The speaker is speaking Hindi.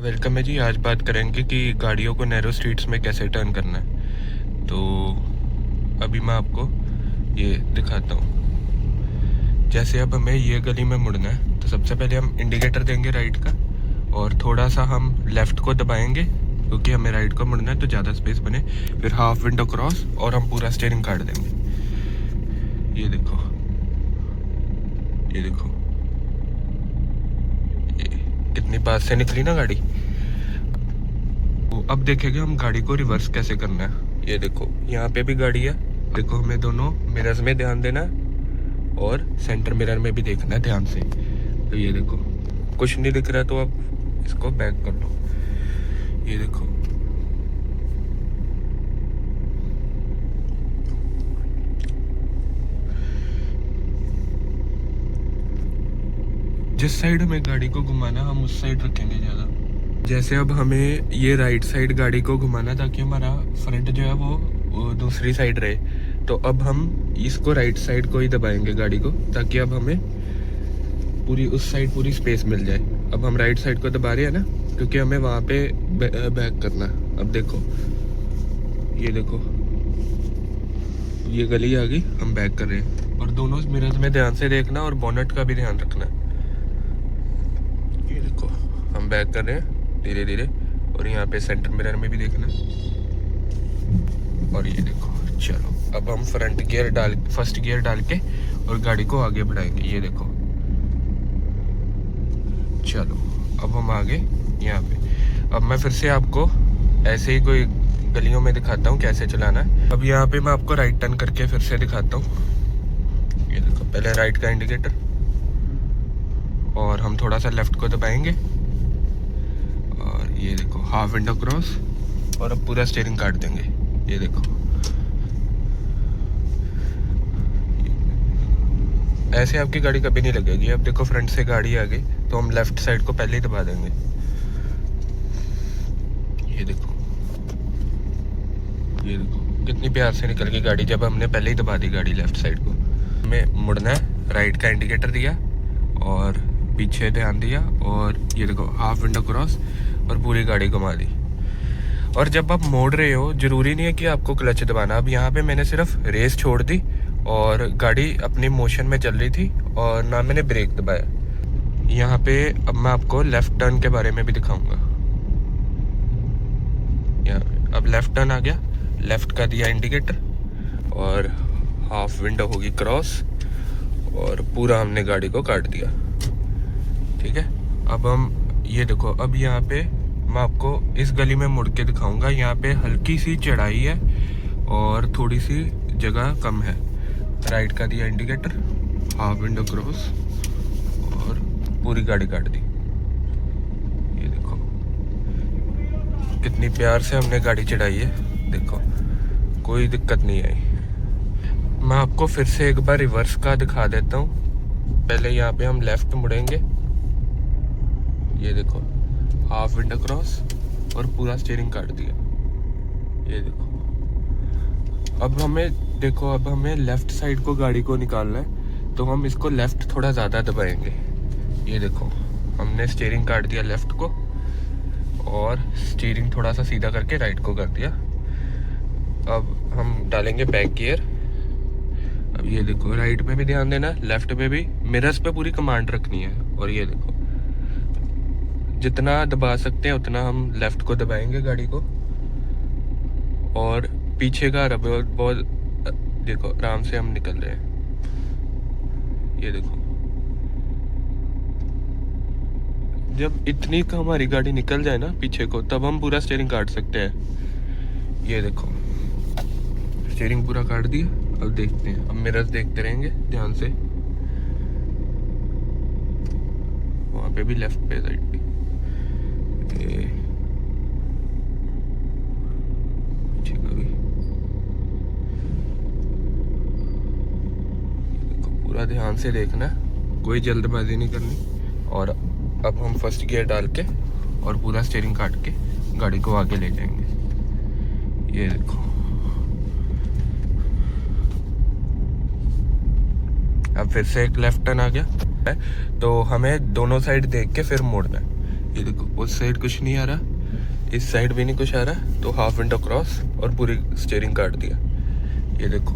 वेलकम है जी। आज बात करेंगे कि गाड़ियों को नैरो स्ट्रीट्स में कैसे टर्न करना है। तो अभी मैं आपको ये दिखाता हूँ। जैसे अब हमें ये गली में मुड़ना है तो सबसे पहले हम इंडिकेटर देंगे राइट का, और थोड़ा सा हम लेफ़्ट को दबाएंगे क्योंकि हमें राइट को मुड़ना है तो ज़्यादा स्पेस बने। फिर हाफ विंडो क्रॉस और हम पूरा स्टीयरिंग काट देंगे। ये देखो, ये देखो, ये कितनी पास से निकली ना गाड़ी। अब देखेंगे हम गाड़ी को रिवर्स कैसे करना है। ये देखो, यहाँ पे भी गाड़ी है। देखो, हमें दोनों मिरर्स में ध्यान देना है और सेंटर मिरर में भी देखना है ध्यान से। तो ये देखो, कुछ नहीं दिख रहा तो अब इसको बैक कर लो। ये देखो, जिस साइड हमें गाड़ी को घुमाना हम उस साइड रखेंगे ज़्यादा। जैसे अब हमें ये राइट साइड गाड़ी को घुमाना ताकि हमारा फ्रंट जो है वो दूसरी साइड रहे। तो अब हम इसको राइट साइड को ही दबाएंगे गाड़ी को, ताकि अब हमें पूरी उस साइड पूरी स्पेस मिल जाए। अब हम राइट साइड को दबा रहे हैं ना, क्योंकि हमें वहाँ पे बैक करना है। अब देखो, ये देखो, ये गली आ गई, हम बैक कर रहे हैं। और दोनों मिरर्स में ध्यान से देखना और बोनट का भी ध्यान रखना। ये देखो, हम बैक कर रहे हैं धीरे धीरे, और यहाँ पे सेंटर मिरर में भी देखना। और ये देखो, चलो अब हम फर्स्ट गियर डाल के और गाड़ी को आगे बढ़ाएंगे। ये देखो, चलो अब हम आगे यहाँ पे। अब मैं फिर से आपको ऐसे ही कोई गलियों में दिखाता हूँ कैसे चलाना है। अब यहाँ पे मैं आपको राइट टर्न करके फिर से दिखाता हूँ। ये देखो, पहले राइट का इंडिकेटर और हम थोड़ा सा लेफ्ट को दबाएंगे, और ये देखो हाफ विंडो क्रॉस, और अब पूरा स्टीयरिंग काट देंगे। ये देखो, ऐसे आपकी गाड़ी कभी नहीं लगेगी। अब देखो, फ्रंट से गाड़ी आ गई तो हम लेफ्ट साइड को पहले ही दबा देंगे। ये देखो, ये देखो कितनी प्यार से निकल गई गाड़ी जब हमने पहले ही दबा दी गाड़ी लेफ्ट साइड को। हमें मुड़ना है, राइट का इंडिकेटर दिया और पीछे ध्यान दिया, और ये देखो हाफ विंडो क्रॉस और पूरी गाड़ी घुमा दी। और जब आप मोड़ रहे हो जरूरी नहीं है कि आपको क्लच दबाना। अब यहाँ पे मैंने सिर्फ रेस छोड़ दी और गाड़ी अपनी मोशन में चल रही थी और ना मैंने ब्रेक दबाया। यहाँ पे अब मैं आपको लेफ्ट टर्न के बारे में भी दिखाऊंगा। यहाँ पे अब लेफ्ट टर्न आ गया, लेफ्ट का दिया इंडिकेटर और हाफ विंडो होगी क्रॉस, और पूरा हमने गाड़ी को काट दिया। ठीक है, अब हम ये देखो, अब यहाँ पे मैं आपको इस गली में मुड़ के दिखाऊंगा। यहाँ पे हल्की सी चढ़ाई है और थोड़ी सी जगह कम है। राइट का दिया इंडिकेटर, हाफ विंडो क्रॉस और पूरी गाड़ी काट दी। ये देखो कितनी प्यार से हमने गाड़ी चढ़ाई है। देखो, कोई दिक्कत नहीं आई। मैं आपको फिर से एक बार रिवर्स का दिखा देता हूँ। पहले यहाँ पे हम लेफ्ट मुड़ेंगे। ये देखो, हाफ विंडो क्रॉस और पूरा स्टीयरिंग काट दिया। ये देखो, अब हमें लेफ्ट साइड को गाड़ी को निकालना है, तो हम इसको लेफ्ट थोड़ा ज़्यादा दबाएंगे। ये देखो, हमने स्टीयरिंग काट दिया लेफ्ट को और स्टीयरिंग थोड़ा सा सीधा करके राइट को कर दिया। अब हम डालेंगे बैक गियर। अब ये देखो, राइट पे भी ध्यान देना, लेफ्ट पे भी, मिरर्स पे पूरी कमांड रखनी है। और ये देखो, जितना दबा सकते हैं उतना हम लेफ्ट को दबाएंगे गाड़ी को, और पीछे का रबर बहुत देखो आराम से हम निकल रहे हैं। ये देखो, जब इतनी का हमारी गाड़ी निकल जाए ना पीछे को, तब हम पूरा स्टीयरिंग काट सकते हैं। ये देखो, स्टीयरिंग पूरा काट दिया। अब देखते हैं, अब मिरर्स देखते रहेंगे ध्यान से। वहाँ पे भी लेफ्ट पे साइड पे पूरा ध्यान से देखना, कोई जल्दबाजी नहीं करनी। और अब हम फर्स्ट गियर डाल के और पूरा स्टीयरिंग काट के गाड़ी को आगे ले जाएंगे। ये देखो, अब फिर से एक लेफ्ट टर्न आ गया है, तो हमें दोनों साइड देख के फिर मोड़ना है। ये देखो उस साइड कुछ नहीं आ रहा, इस साइड भी नहीं कुछ आ रहा, तो हाफ विंडो क्रॉस और पूरी स्टीयरिंग काट दिया। ये देखो